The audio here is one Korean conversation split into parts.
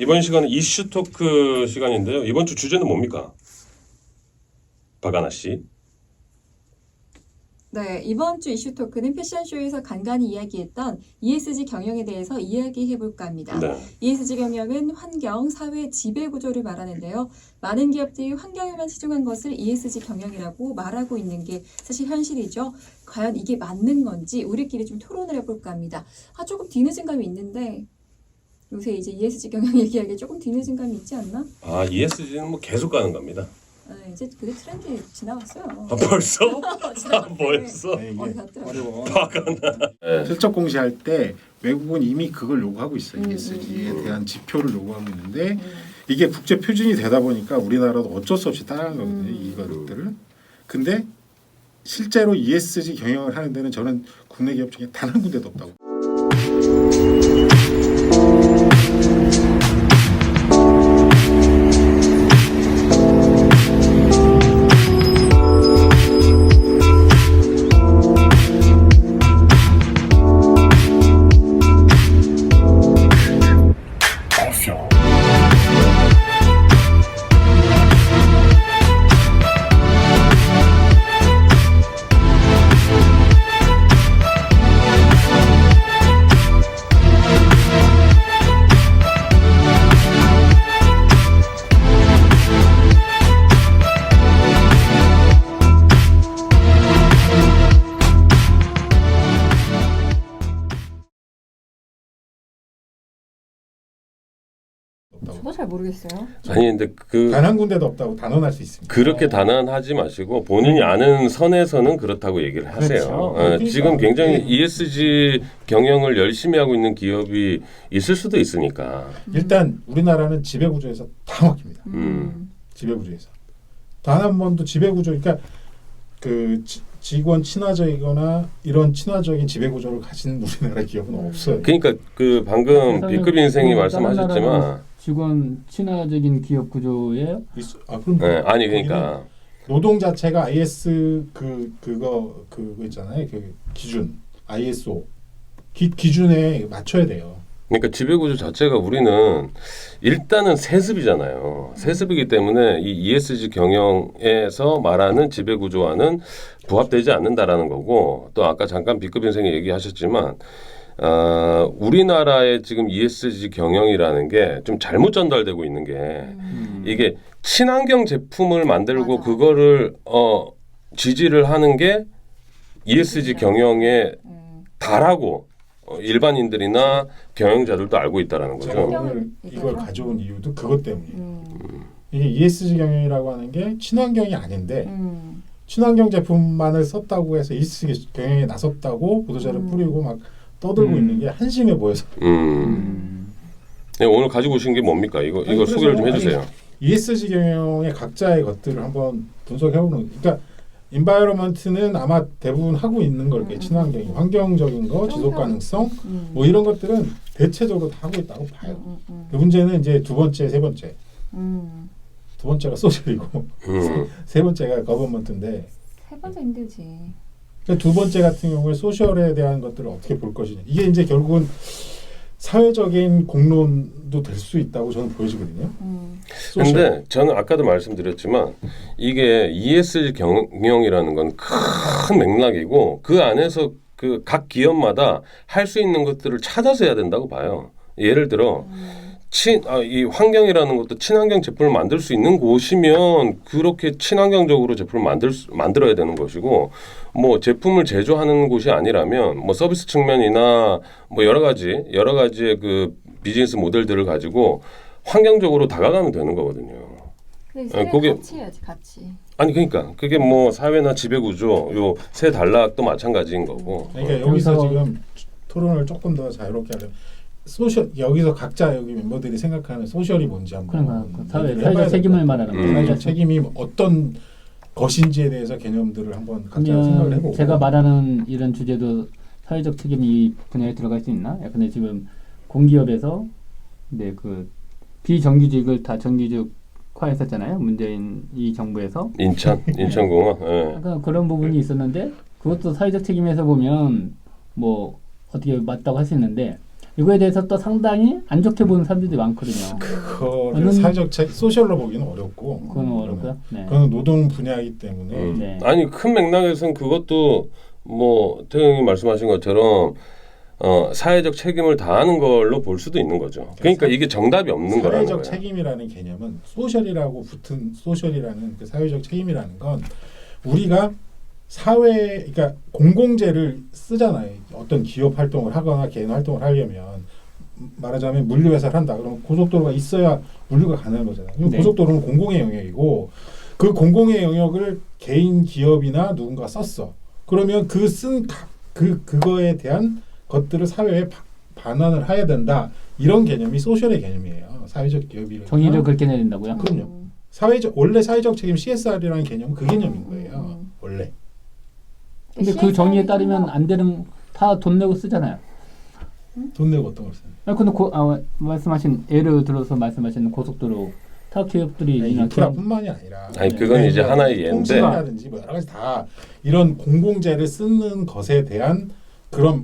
이번 시간은 이슈 토크 시간인데요. 이번 주 주제는 뭡니까? 박아나 씨. 네, 이번 주 이슈 토크는 패션쇼에서 간간히 이야기했던 ESG 경영에 대해서 이야기해볼까 합니다. 네. ESG 경영은 환경, 사회, 지배 구조를 말하는데요. 많은 기업들이 환경에만 치중한 것을 ESG 경영이라고 말하고 있는 게 사실 현실이죠. 과연 이게 맞는 건지 우리끼리 좀 토론을 해볼까 합니다. 조금 뒤늦은 감이 있는데 요새 이제 ESG 경영 얘기하기에 조금 뒤늦은 감이 있지 않나? ESG는 뭐 계속 가는 겁니다. 이제 그 트렌드 지나갔어요. 벌써? 지나갔네. 벌써? 네, 이게 갔더라. 어려워. 네. 실적 공시할 때 외국은 이미 그걸 요구하고 있어요. ESG에 대한 지표를 요구하고 있는데 이게 국제 표준이 되다 보니까 우리나라도 어쩔 수 없이 따라한 거거든요. 이것들을. 근데 실제로 ESG 경영을 하는 데는 저는 국내 기업 중에 단 한 군데도 없다고. 저도 잘 모르겠어요. 아니 근데 단 한 군데도 없다고 단언할 수 있습니다. 그렇게 단언하지 마시고 본인이 아는 선에서는 그렇다고 얘기를 하세요. 그렇죠. 그러니까 지금 굉장히 네. ESG 경영을 열심히 하고 있는 기업이 있을 수도 있으니까. 일단 우리나라는 지배구조에서 다 막힙니다. 지배구조에서 단 한 번도 지배구조, 그러니까 그 직원 친화적이거나 이런 친화적인 지배구조를 가진 우리나라 기업은 없어요. 그러니까 그 방금 B급 인생이 말씀하셨지만 직원 친화적인 기업 구조예요? 그럼 네, 아니 그러니까 노동 자체가 IS 그거 있잖아요. 그 기준 ISO 기준에 맞춰야 돼요. 그러니까 지배구조 자체가 우리는 일단은 세습이잖아요. 세습이기 때문에 이 ESG 경영에서 말하는 지배구조와는 부합되지 않는다라는 거고, 또 아까 잠깐 B급 인생이 얘기하셨지만 우리나라의 지금 ESG 경영이라는 게 좀 잘못 전달되고 있는 게 이게 친환경 제품을 만들고 맞아. 그거를 지지를 하는 게 ESG 경영에 다라고 일반인들이나 경영자들도 알고 있다라는 제가 거죠. 오늘 이걸 가져온 이유도 그것 때문이에요. 음. 이게 ESG 경영이라고 하는 게 친환경이 아닌데 친환경 제품만을 썼다고 해서 ESG 경영에 나섰다고 보도자를 뿌리고 막 떠들고 있는 게 한심해 보여서. 네, 오늘 가지고 오신 게 뭡니까? 이거 소개를 좀 해주세요. ESG 경영의 각자의 것들을 한번 분석해보는. 그러니까 인바이러먼트는 아마 대부분 하고 있는 걸 거예요. 친환경이 환경적인 거, 지속 가능성 뭐 이런 것들은 대체적으로 다 하고 있다고 봐요. 그 문제는 이제 두 번째, 세 번째. 두 번째가 소셜이고 세 번째가 거버먼트인데 세 번째 힘들지. 두 번째 같은 경우에 소셜에 대한 것들을 어떻게 볼 것이냐. 이게 이제 결국은 사회적인 공론도 될 수 있다고 저는 보여지거든요. 근데 저는 아까도 말씀드렸지만 이게 ESG 경영이라는 건 큰 맥락이고 그 안에서 그 각 기업마다 할 수 있는 것들을 찾아서 해야 된다고 봐요. 예를 들어 이 환경이라는 것도 친환경 제품을 만들 수 있는 곳이면 그렇게 친환경적으로 제품을 만들어야 되는 것이고, 뭐 제품을 제조하는 곳이 아니라면 뭐 서비스 측면이나 뭐 여러 가지의 그 비즈니스 모델들을 가지고 환경적으로 다가가면 되는 거거든요. 근데 그게- 같이 해야지, 같이. 아니 그러니까 그게 뭐 사회나 지배구조 요 세 단락도 마찬가지인 거고. 그러니까 여기서 여기서- 지금 토론을 조금 더 자유롭게 하려면 소셜, 여기서 각자 여기 멤버들이 생각하는 소셜이 뭔지 한번 그러니까 그 사회 얘기를 해봐야 사회적 될 책임을 것 말하는 같아요. 거예요. 사회적 책임이 어떤 것인지에 대해서 개념들을 한번 각자 생각을 그러면 해보고. 제가 말하는 이런 주제도 사회적 책임이 이 분야에 들어갈 수 있나? 근데 지금 공기업에서 그 비정규직을 다 정규직화했었잖아요. 문재인 이 정부에서. 인천공항. 예. 그러니까 그런 부분이 있었는데 그것도 사회적 책임에서 보면 뭐 어떻게 맞다고 할 수 있는데 이거에 대해서 또 상당히 안 좋게 보는 사람들이 많거든요. 그거를 저는- 사회적 소셜로 보기는 어렵고 그건 어렵고요. 네. 그건 노동 분야이기 때문에 네. 아니 큰 맥락에서는 그것도 뭐 태형이 말씀하신 것처럼 사회적 책임을 다하는 걸로 볼 수도 있는 거죠. 그러니까 이게 정답이 없는 거라는 사회적 거예요. 책임이라는 개념은 소셜이라고 붙은 소셜이라는 그 사회적 책임이라는 건 우리가 사회 그러니까 공공재를 쓰잖아요. 어떤 기업 활동을 하거나 개인 활동을 하려면 말하자면 물류회사를 한다. 그러면 고속도로가 있어야 물류가 가능한 거잖아요. 그럼 네. 고속도로는 공공의 영역이고 그 공공의 영역을 개인 기업이나 누군가 썼어. 그러면 그거에 대한 것들을 사회에 반환을 해야 된다. 이런 개념이 소셜의 개념이에요. 사회적 기업이라. 정의를 그렇게 내야 된다고요? 그럼요. 원래 사회적 책임 CSR이라는 개념은 그 개념인 거예요. 원래. 근데 그 정의에 따르면 안 되는 다 돈 내고 쓰잖아요. 돈 내고 어떤 걸 쓰는? 아니, 근데 말씀하신 예를 들어서 말씀하시는 고속도로 타 기업들이 인프라뿐만이 아니라 아니 그건 이제 하나의 예인데 통신이라든지 뭐 여러 가지 다 이런 공공재를 쓰는 것에 대한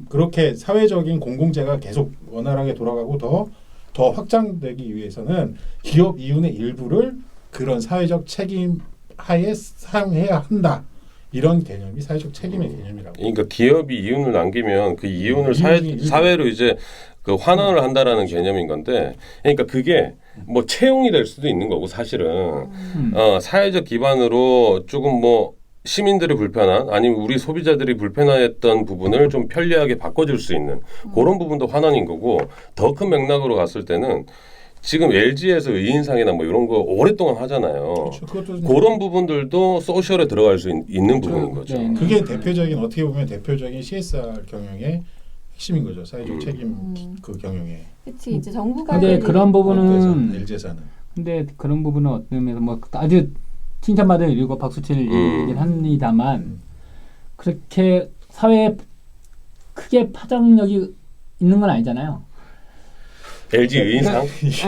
그렇게 사회적인 공공재가 계속 원활하게 돌아가고 더 확장되기 위해서는 기업 이윤의 일부를 그런 사회적 책임 하에 사용해야 한다. 이런 개념이 사회적 책임의 개념이라고. 그러니까 기업이 이윤을 남기면 그 이윤을 이윤이 사회로 이제 그 환원을 한다라는 개념인 건데, 그러니까 그게 뭐 채용이 될 수도 있는 거고 사실은 사회적 기반으로 조금 뭐 시민들이 불편한 아니면 우리 소비자들이 불편했던 부분을 좀 편리하게 바꿔줄 수 있는 그런 부분도 환원인 거고, 더 큰 맥락으로 갔을 때는 지금 LG에서 의인상이나 뭐 이런 거 오랫동안 하잖아요. 그렇죠. 그것도 그런 부분들도 소셜에 들어갈 수 있는 부분인 거죠. 네. 그게 어떻게 보면 대표적인 CSR 경영의 핵심인 거죠. 사회적 책임 그 경영의. 그치 이제 정부가 근데 그런 부분은 LG에서는. 근데 그런 부분은 어떤 의미에서 뭐 아주 칭찬받을 일이고 박수칠 일이긴 합니다만 그렇게 사회에 크게 파장력이 있는 건 아니잖아요. LG 의인상?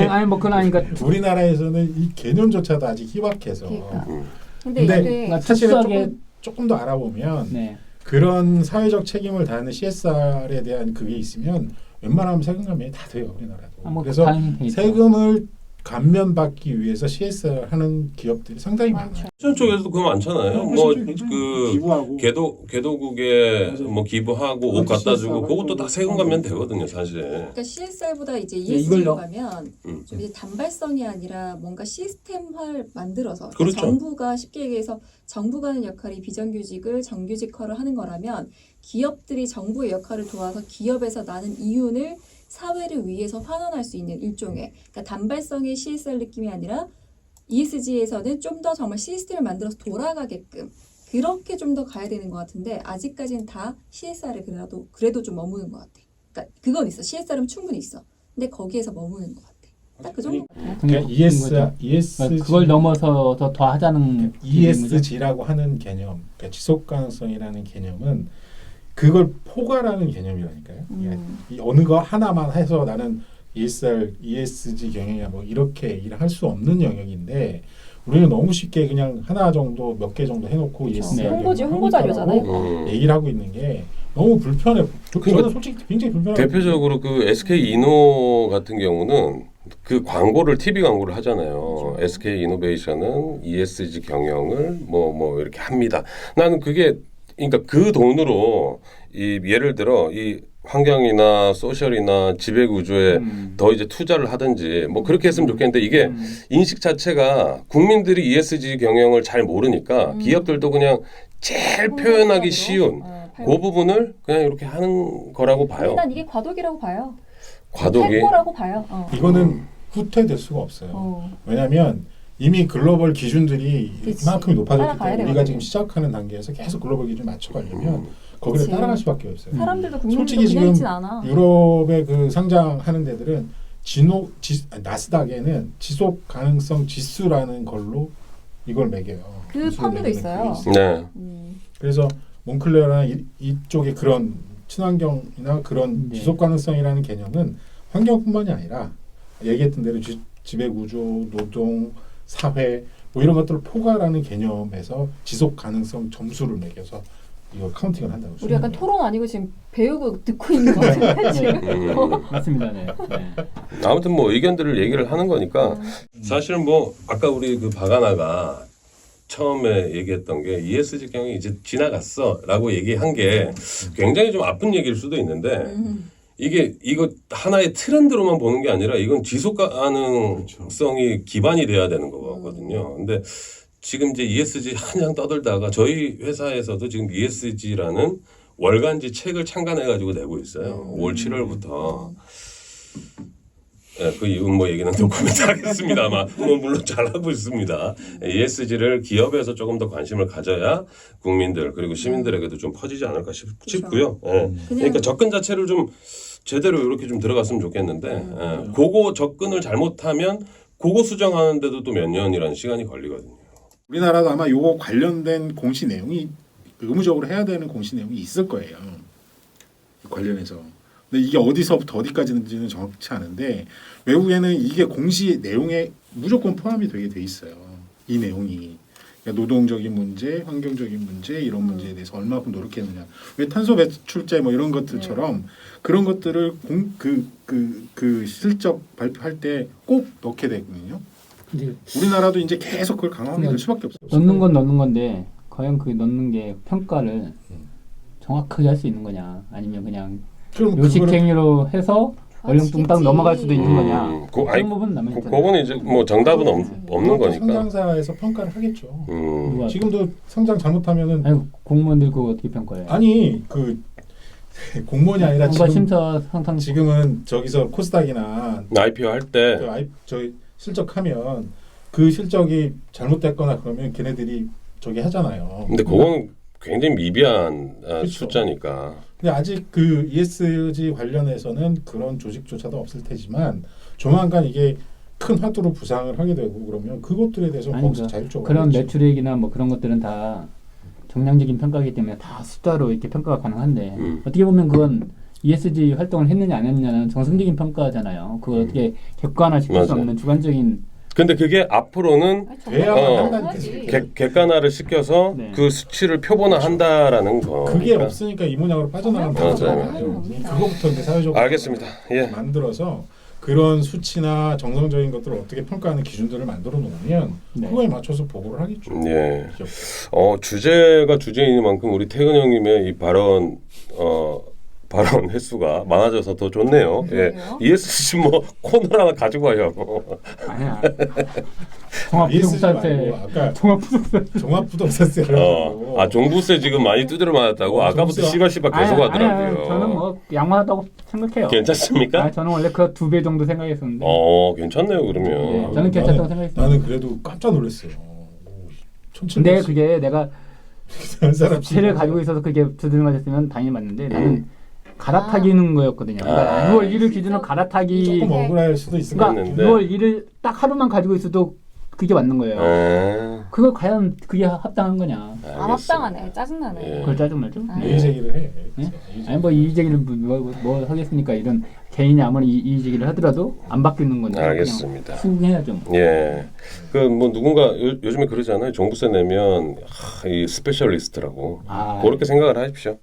아니 뭐 그건 아니니까 우리나라에서는 이 개념조차도 아직 희박해서. 그러니까. 음. 근데 근데 이게 사실은 특수하게 조금 더 알아보면 네. 그런 사회적 책임을 다하는 CSR에 대한 그게 있으면 웬만하면 세금 감면이 다 돼요 우리나라도. 뭐 그래서 다행히 돼 있죠. 세금을 감면받기 위해서 CSR 하는 기업들이 상당히 많아요. 패션 쪽에서도 그거 많잖아요. 네, 뭐 패션 쪽에 그 기부하고 개도국에 맞아요. 뭐 기부하고 옷 그렇죠. 갖다 주고 CSR 그것도 다 세금 감면 되거든요, 사실. 그러니까 CSR보다 이제 네, ESG로 이걸로. 가면 음. 좀 이제 단발성이 아니라 뭔가 시스템화를 만들어서 그러니까 그렇죠. 정부가 쉽게 얘기해서 정부가 하는 역할이 비정규직을 정규직화를 하는 거라면 기업들이 정부의 역할을 도와서 기업에서 나는 이윤을 사회를 위해서 환원할 수 있는 일종의 그러니까 단발성의 CSR 느낌이 아니라 ESG에서는 좀 더 정말 시스템을 만들어서 돌아가게끔 그렇게 좀 더 가야 되는 것 같은데 아직까지는 다 CSR에 그래도 좀 머무는 것 같아. 그러니까 그건 있어. CSR은 충분히 있어. 근데 거기에서 머무는 것 같아. 딱 그 정도. 그러니까 ESG 그걸 넘어서 더 하자는 ESG라고 하는 개념, 그러니까 지속 가능성이라는 개념은 그걸 포괄하는 개념이라니까요. 이 어느 거 하나만 해서 나는 ESG 경영이야 뭐 이렇게 일할 수 없는 영역인데 우리는 너무 쉽게 그냥 하나 정도 몇 개 정도 해놓고 ESG 홍보 자료잖아요. 얘기를 하고 있는 게 너무 불편해. 그러니까 저는 솔직히 굉장히 불편해요. 대표적으로 그 SK 이노 같은 경우는 그 광고를 TV 광고를 하잖아요. SK 이노베이션은 ESG 경영을 뭐 이렇게 합니다. 나는 그게 그러니까 그 돈으로 이 예를 들어 이 환경이나 소셜이나 지배 구조에 더 이제 투자를 하든지 뭐 그렇게 했으면 좋겠는데 이게 인식 자체가 국민들이 ESG 경영을 잘 모르니까 기업들도 그냥 제일 표현하기 쉬운 그 부분을 그냥 이렇게 하는 거라고 봐요. 난 이게 과도기라고 봐요. 과도기. 해코라고 봐요. 이거는 후퇴될 수가 없어요. 왜냐하면 이미 글로벌 기준들이 그치. 이만큼 높아졌기 따라가야 때문에 우리가 되거든. 지금 시작하는 단계에서 계속 글로벌 기준 맞춰가려면 거기를 그치. 따라갈 수밖에 없어요. 사람들도 국민들도 솔직히 그냥 지금 있진 않아. 유럽의 그 상장하는 데들은 나스닥에는 지속 가능성 지수라는 걸로 이걸 매겨요. 그 지수를 펀드도 매기는 있어요. 그게 네. 그래서 몽클레어나 이쪽에 그런 친환경이나 그런 네. 지속 가능성이라는 개념은 환경뿐만이 아니라 얘기했던 대로 지배 구조, 노동, 사회 뭐 이런 것들을 포괄하는 개념에서 지속 가능성 점수를 매겨서 이걸 카운팅을 한다고. 우리 약간 토론 아니고 지금 배우고 듣고 있는 거 같은데 지금. 맞습니다. 네. 아무튼 뭐 의견들을 얘기를 하는 거니까 음. 사실은 뭐 아까 우리 그 박아나가 처음에 얘기했던 게 ESG 경영이 이제 지나갔어라고 얘기한 게 굉장히 좀 아픈 얘기일 수도 있는데 이거 하나의 트렌드로만 보는 게 아니라 이건 지속 가능성이 기반이 돼야 되는 거거든요. 근데 지금 이제 ESG 한창 떠들다가 저희 회사에서도 지금 ESG라는 월간지 책을 창간해가지고 내고 있어요. 5월 7월부터. 네, 그 이후 뭐 얘기는 도코멘트 하겠습니다만 뭐 물론 잘하고 있습니다. ESG를 기업에서 조금 더 관심을 가져야 국민들 그리고 시민들에게도 좀 퍼지지 않을까 싶고요. 예. 그러니까 접근 자체를 좀 제대로 이렇게 좀 들어갔으면 좋겠는데 예. 그거 접근을 잘못하면 그거 수정하는데도 또 몇 년이라는 시간이 걸리거든요. 우리나라도 아마 요거 관련된 공시 내용이 의무적으로 해야 되는 공시 내용이 있을 거예요. 관련해서. 근데 이게 어디서부터 어디까지인지는 정확치 않은데 외국에는 이게 공시 내용에 무조건 포함이 되게 돼 있어요. 이 내용이. 그러니까 노동적인 문제, 환경적인 문제 이런 문제에 대해서 얼마큼 노력했느냐. 왜 탄소 배출제 뭐 이런 것들처럼 그런 것들을 그 실적 발표할 때 꼭 넣게 되거든요. 근데 우리나라도 이제 계속 그걸 강화하게 될 수밖에 없어요. 넣는 건 넣는 건데 과연 그 넣는 게 평가를 정확하게 할 수 있는 거냐 아니면 그냥 그럼 요식행위로 해서 얼렁뚱땅 그치. 넘어갈 수도 있는 거냐 아니, 그런 부분 남아있잖아요. 그거는 이제 뭐 정답은 없는 거니까. 상장사에서 평가를 하겠죠. 누가- 지금도 상장 잘못하면은 아니 공무원들 그거 어떻게 평가해요? 아니 그 공무원이 아니라 뭔가 지금 심사 상상 지금은 저기서 코스닥이나 IPO 할 때 저희 실적하면 그 실적이 잘못됐거나 그러면 걔네들이 저기 하잖아요. 근데 그건 굉장히 미비한 그쵸. 숫자니까. 근데 아직 그 ESG 관련해서는 그런 조직조차도 없을 테지만 조만간 이게 큰 화두로 부상을 하게 되고 그러면 그것들에 대해서 아니, 거기서 그러니까 자율적으로 그런 하겠지. 매출액이나 뭐 그런 것들은 다 정량적인 평가이기 때문에 다 숫자로 이렇게 평가가 가능한데 어떻게 보면 그건 ESG 활동을 했느냐 안 했느냐는 정성적인 평가잖아요. 그걸 어떻게 객관화시킬 수 맞아요. 없는 주관적인 근데 그게 앞으로는 돼야만 한다는 하지. 뜻이지. 객관화를 시켜서 네. 그 수치를 표본화한다라는 거. 그게 없으니까 이 모양으로 빠져나간다. 맞아요. 그거부터 이제 사회적으로 알겠습니다. 예. 만들어서 그런 수치나 정성적인 것들을 어떻게 평가하는 기준들을 만들어 놓으면 네. 그거에 맞춰서 보고를 하겠죠. 예. 기업. 주제가 주제인 만큼 우리 태근 형님의 이 발언 횟수가 많아져서 더 좋네요. 예. 그래요? ESG 뭐 코너 하나 가지고 와요. 아니야. ESG 말고 종합부동산세 아까 종합부동산세 종합부동산세라고. 종부세 지금 많이 두드려 맞았다고 아까부터 종부세. 씨발씨발 계속 하더라고요. 저는 뭐 양호하다고 생각해요. 괜찮습니까? 저는 원래 그 2배 정도 생각했었는데 괜찮네요 그러면. 네, 저는 괜찮다고 생각했어요. 나는 그래도 깜짝 놀랐어요. 근데 그게 내가 한 사람 세를 가지고 있어서 그게 두드려 맞았으면 당연히 맞는데 나는 갈아타기는 거였거든요. 그러니까 6월 1일 기준으로 갈아타기 조금 억울할 수도 있을 것 그러니까 같은데 6월 1일 딱 하루만 가지고 있어도 그게 맞는 거예요. 그거 과연 그게 합당한 거냐? 안 합당하네. 짜증나네. 예. 그걸 짜증나죠? 아. 이의 제기를 해. 네? 아니 뭐 이의제기를 뭐 하겠습니까? 이런 개인이 아무리 이의제기를 하더라도 안 바뀌는 건데 알겠습니다. 수긍해야죠. 뭐. 예. 그 뭐 누군가 요즘에 그러잖아요. 종부세 내면 이 스페셜리스트라고 아, 그렇게 생각을 하십시오.